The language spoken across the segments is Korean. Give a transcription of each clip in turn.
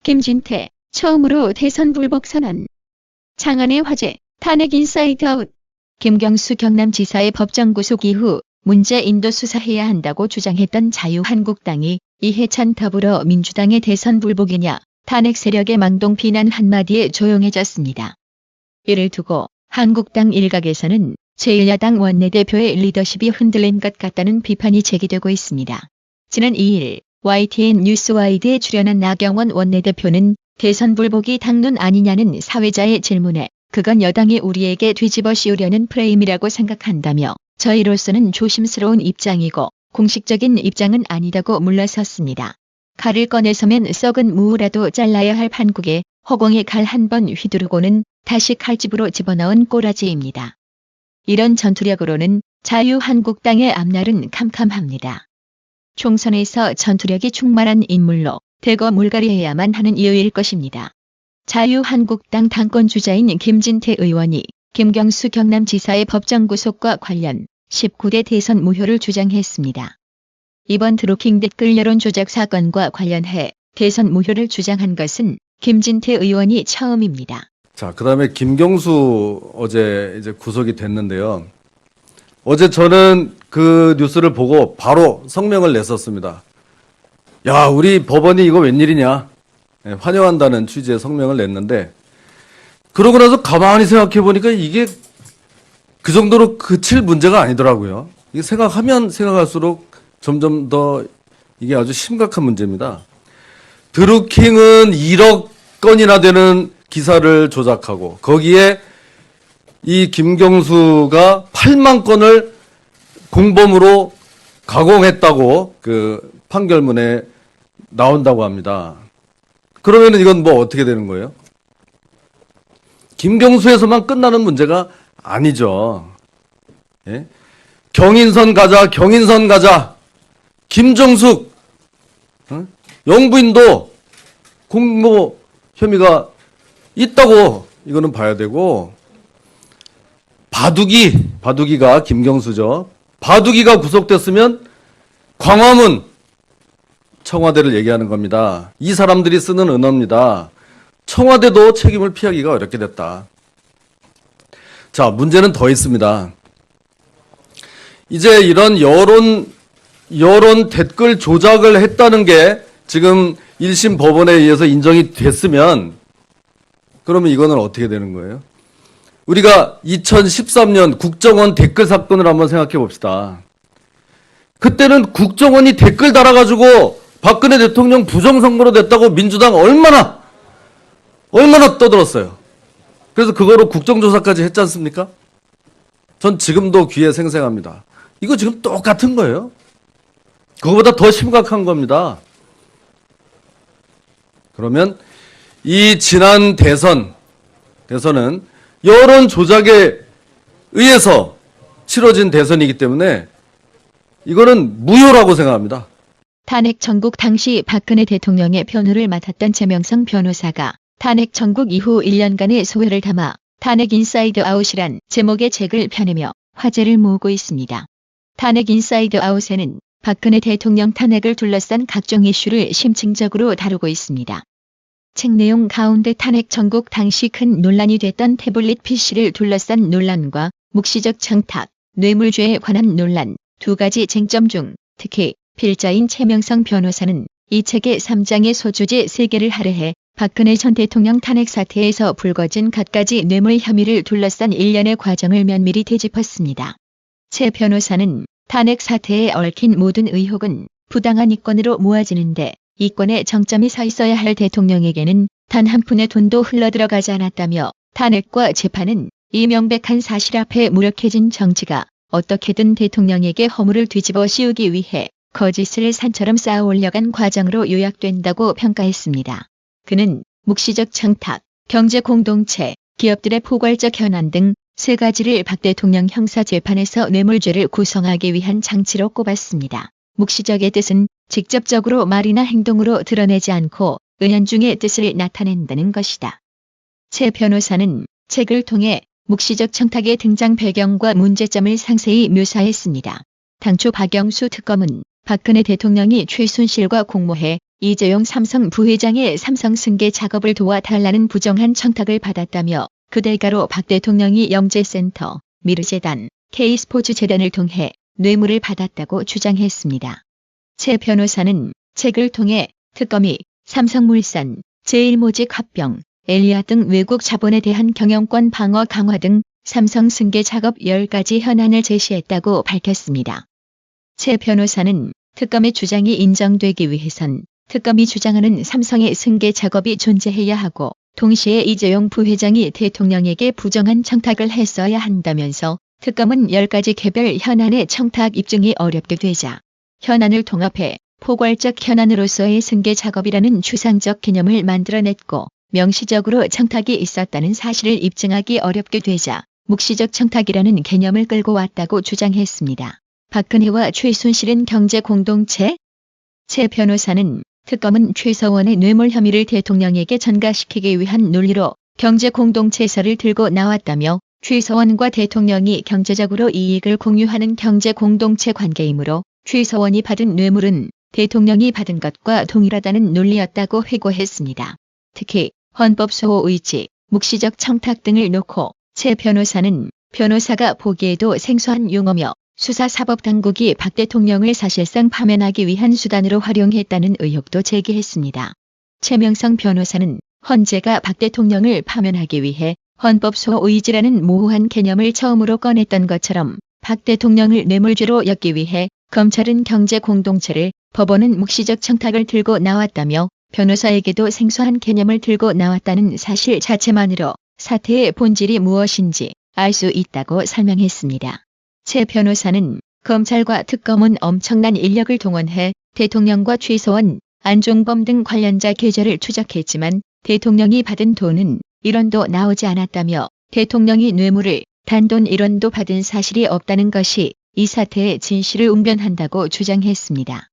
김진태, 처음으로 대선 불복 선언. 장안의 화제, 탄핵 인사이드 아웃. 김경수 경남지사의 법정 구속 이후 문재인도 수사해야 한다고 주장했던 자유한국당이 이해찬 더불어민주당의 대선 불복이냐, 탄핵 세력의 망동 비난 한마디에 조용해졌습니다. 이를 두고 한국당 일각에서는 제1야당 원내대표의 리더십이 흔들린 것 같다는 비판이 제기되고 있습니다. 지난 2일 YTN 뉴스와이드에 출연한 나경원 원내대표는 대선 불복이 당론 아니냐는 사회자의 질문에 그건 여당이 우리에게 뒤집어 씌우려는 프레임이라고 생각한다며 저희로서는 조심스러운 입장이고 공식적인 입장은 아니다고 물러섰습니다. 칼을 꺼내서면 썩은 무라도 잘라야 할 판국에 허공에 칼 한 번 휘두르고는 다시 칼집으로 집어넣은 꼬라지입니다. 이런 전투력으로는 자유한국당의 앞날은 캄캄합니다. 총선에서 전투력이 충만한 인물로 대거 물갈이해야만 하는 이유일 것입니다. 자유한국당 당권주자인 김진태 의원이 김경수 경남지사의 법정 구속과 관련 19대 대선 무효를 주장했습니다. 이번 드루킹 댓글 여론 조작 사건과 관련해 대선 무효를 주장한 것은 김진태 의원이 처음입니다. 자, 그다음에 김경수 어제 이제 구속이 됐는데요. 어제 저는 그 뉴스를 보고 바로 성명을 냈었습니다. 야, 우리 법원이 이거 웬일이냐. 환영한다는 취지의 성명을 냈는데, 그러고 나서 가만히 생각해 보니까 이게 그 정도로 그칠 문제가 아니더라고요. 이게 생각하면 생각할수록 점점 더 이게 아주 심각한 문제입니다. 드루킹은 1억 건이나 되는 기사를 조작하고 거기에 이 김경수가 8만 건을 공범으로 가공했다고 그 판결문에 나온다고 합니다. 그러면은 이건 뭐 어떻게 되는 거예요? 김경수에서만 끝나는 문제가 아니죠. 예? 경인선 가자, 경인선 가자. 김정숙, 영부인도 공모 혐의가 있다고 이거는 봐야 되고, 바둑이가 김경수죠. 바둑이가 구속됐으면 광화문 청와대를 얘기하는 겁니다. 이 사람들이 쓰는 언어입니다. 청와대도 책임을 피하기가 어렵게 됐다. 자, 문제는 더 있습니다. 이제 이런 여론 댓글 조작을 했다는 게 지금 1심 법원에 의해서 인정이 됐으면 그러면 이거는 어떻게 되는 거예요? 우리가 2013년 국정원 댓글 사건을 한번 생각해 봅시다. 그때는 국정원이 댓글 달아가지고 박근혜 대통령 부정선거로 됐다고 민주당 얼마나 떠들었어요. 그래서 그거로 국정조사까지 했지 않습니까? 전 지금도 귀에 생생합니다. 이거 지금 똑같은 거예요. 그거보다 더 심각한 겁니다. 그러면 이 지난 대선은 여론 조작에 의해서 치러진 대선이기 때문에 이거는 무효라고 생각합니다. 탄핵 전국 당시 박근혜 대통령의 변호를 맡았던 최명성 변호사가 탄핵 전국 이후 1년간의 소회를 담아 탄핵 인사이드 아웃이란 제목의 책을 펴내며 화제를 모으고 있습니다. 탄핵 인사이드 아웃에는 박근혜 대통령 탄핵을 둘러싼 각종 이슈를 심층적으로 다루고 있습니다. 책 내용 가운데 탄핵 전국 당시 큰 논란이 됐던 태블릿 PC를 둘러싼 논란과 묵시적 청탁, 뇌물죄에 관한 논란, 두 가지 쟁점 중 특히 필자인 최명성 변호사는 이 책의 3장의 소주제 3개를 할애해 박근혜 전 대통령 탄핵 사태에서 불거진 갖가지 뇌물 혐의를 둘러싼 일련의 과정을 면밀히 되짚었습니다. 최 변호사는 탄핵 사태에 얽힌 모든 의혹은 부당한 이권으로 모아지는데 이권에 정점이 서 있어야 할 대통령에게는 단 한 푼의 돈도 흘러들어가지 않았다며 탄핵과 재판은 이 명백한 사실 앞에 무력해진 정치가 어떻게든 대통령에게 허물을 뒤집어 씌우기 위해 거짓을 산처럼 쌓아 올려간 과정으로 요약된다고 평가했습니다. 그는 묵시적 청탁, 경제 공동체, 기업들의 포괄적 현안 등 세 가지를 박 대통령 형사재판에서 뇌물죄를 구성하기 위한 장치로 꼽았습니다. 묵시적의 뜻은 직접적으로 말이나 행동으로 드러내지 않고 은연중의 뜻을 나타낸다는 것이다. 최 변호사는 책을 통해 묵시적 청탁의 등장 배경과 문제점을 상세히 묘사했습니다. 당초 박영수 특검은 박근혜 대통령이 최순실과 공모해 이재용 삼성 부회장의 삼성 승계 작업을 도와달라는 부정한 청탁을 받았다며 그 대가로 박 대통령이 영재센터, 미르재단, K스포츠재단을 통해 뇌물을 받았다고 주장했습니다. 최 변호사는 책을 통해 특검이 삼성물산, 제일모직 합병, 엘리아 등 외국 자본에 대한 경영권 방어 강화 등 삼성 승계 작업 10가지 현안을 제시했다고 밝혔습니다. 최 변호사는 특검의 주장이 인정되기 위해선 특검이 주장하는 삼성의 승계 작업이 존재해야 하고 동시에 이재용 부회장이 대통령에게 부정한 청탁을 했어야 한다면서 특검은 10가지 개별 현안의 청탁 입증이 어렵게 되자 현안을 통합해 포괄적 현안으로서의 승계 작업이라는 추상적 개념을 만들어냈고 명시적으로 청탁이 있었다는 사실을 입증하기 어렵게 되자 묵시적 청탁이라는 개념을 끌고 왔다고 주장했습니다. 박근혜와 최순실은 경제 공동체? 최 변호사는 특검은 최서원의 뇌물 혐의를 대통령에게 전가시키기 위한 논리로 경제 공동체설을 들고 나왔다며 최서원과 대통령이 경제적으로 이익을 공유하는 경제 공동체 관계이므로 최서원이 받은 뇌물은 대통령이 받은 것과 동일하다는 논리였다고 회고했습니다. 특히 헌법 수호 의지, 묵시적 청탁 등을 놓고 최 변호사는 변호사가 보기에도 생소한 용어며 수사사법당국이 박 대통령을 사실상 파면하기 위한 수단으로 활용했다는 의혹도 제기했습니다. 최명성 변호사는 헌재가 박 대통령을 파면하기 위해 헌법 수호 의지라는 모호한 개념을 처음으로 꺼냈던 것처럼 박 대통령을 뇌물죄로 엮기 위해 검찰은 경제 공동체를, 법원은 묵시적 청탁을 들고 나왔다며 변호사에게도 생소한 개념을 들고 나왔다는 사실 자체만으로 사태의 본질이 무엇인지 알 수 있다고 설명했습니다. 최 변호사는 검찰과 특검은 엄청난 인력을 동원해 대통령과 최서원, 안종범 등 관련자 계좌를 추적했지만 대통령이 받은 돈은 1원도 나오지 않았다며 대통령이 뇌물을 단돈 1원도 받은 사실이 없다는 것이 이 사태의 진실을 웅변한다고 주장했습니다.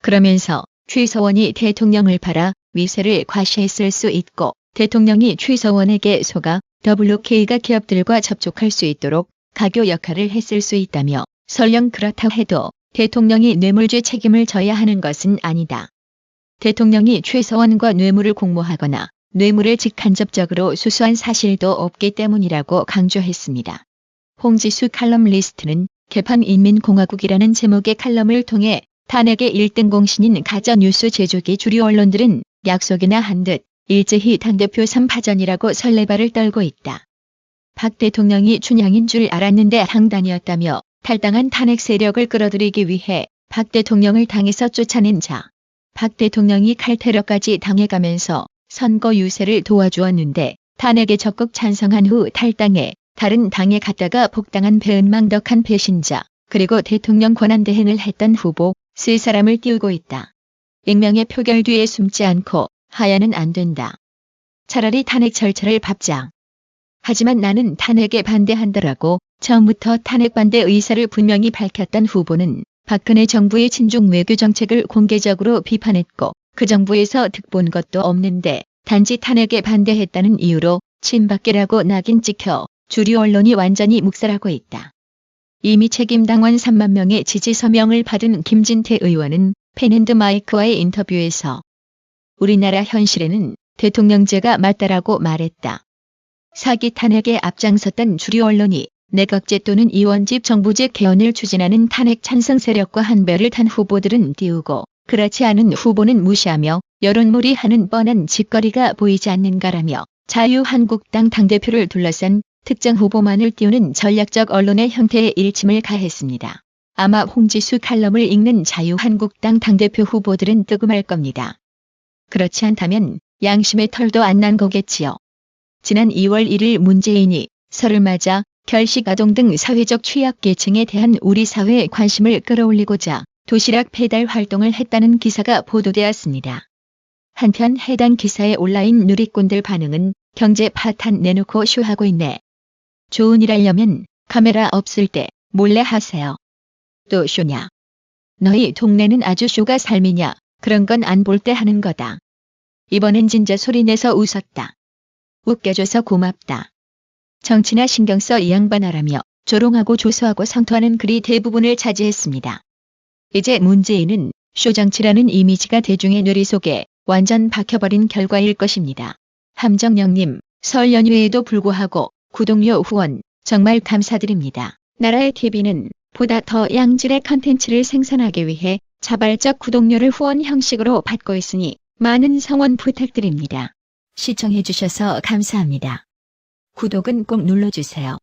그러면서 최서원이 대통령을 팔아 위세를 과시했을 수 있고 대통령이 최서원에게 속아 WK가 기업들과 접촉할 수 있도록 가교 역할을 했을 수 있다며 설령 그렇다 해도 대통령이 뇌물죄 책임을 져야 하는 것은 아니다. 대통령이 최서원과 뇌물을 공모하거나 뇌물을 직간접적으로 수수한 사실도 없기 때문이라고 강조했습니다. 홍지수 칼럼리스트는 개판인민공화국이라는 제목의 칼럼을 통해 탄핵의 1등 공신인 가짜뉴스 제조기 주류 언론들은 약속이나 한 듯 일제히 당대표 3파전이라고 설레발을 떨고 있다. 박 대통령이 춘향인 줄 알았는데 항단이었다며 탈당한 탄핵 세력을 끌어들이기 위해 박 대통령을 당에서 쫓아낸 자. 박 대통령이 칼테러까지 당해가면서 선거 유세를 도와주었는데 탄핵에 적극 찬성한 후 탈당해 다른 당에 갔다가 복당한 배은망덕한 배신자, 그리고 대통령 권한대행을 했던 후보 세 사람을 띄우고 있다. 익명의 표결 뒤에 숨지 않고 하야는 안 된다. 차라리 탄핵 절차를 밟자. 하지만 나는 탄핵에 반대한다라고 처음부터 탄핵 반대 의사를 분명히 밝혔던 후보는 박근혜 정부의 친중 외교 정책을 공개적으로 비판했고 그 정부에서 득본 것도 없는데 단지 탄핵에 반대했다는 이유로 친박계라고 낙인 찍혀 주류 언론이 완전히 묵살하고 있다. 이미 책임당원 3만 명의 지지 서명을 받은 김진태 의원은 펜앤드마이크와의 인터뷰에서 우리나라 현실에는 대통령제가 맞다라고 말했다. 사기 탄핵에 앞장섰던 주류 언론이 내각제 또는 이원집 정부제 개헌을 추진하는 탄핵 찬성 세력과 한배를 탄 후보들은 띄우고 그렇지 않은 후보는 무시하며 여론몰이하는 뻔한 짓거리가 보이지 않는가라며 자유한국당 당대표를 둘러싼 특정 후보만을 띄우는 전략적 언론의 형태에 일침을 가했습니다. 아마 홍지수 칼럼을 읽는 자유한국당 당대표 후보들은 뜨끔할 겁니다. 그렇지 않다면 양심의 털도 안 난 거겠지요. 지난 2월 1일 문재인이 설을 맞아 결식아동 등 사회적 취약계층에 대한 우리 사회의 관심을 끌어올리고자 도시락 배달 활동을 했다는 기사가 보도되었습니다. 한편 해당 기사에 온라인 누리꾼들 반응은 경제 파탄 내놓고 쇼하고 있네. 좋은 일 하려면 카메라 없을 때 몰래 하세요. 또 쇼냐? 너희 동네는 아주 쇼가 삶이냐? 그런 건 안 볼 때 하는 거다. 이번엔 진짜 소리내서 웃었다. 웃겨줘서 고맙다. 정치나 신경 써 이 양반아라며 조롱하고 조소하고 성토하는 글이 대부분을 차지했습니다. 이제 문재인은 쇼정치라는 이미지가 대중의 뇌리 속에 완전 박혀버린 결과일 것입니다. 함정영님, 설 연휴에도 불구하고 구독료 후원 정말 감사드립니다. 나라의 TV는 보다 더 양질의 컨텐츠를 생산하기 위해 자발적 구독료를 후원 형식으로 받고 있으니 많은 성원 부탁드립니다. 시청해주셔서 감사합니다. 구독은 꼭 눌러주세요.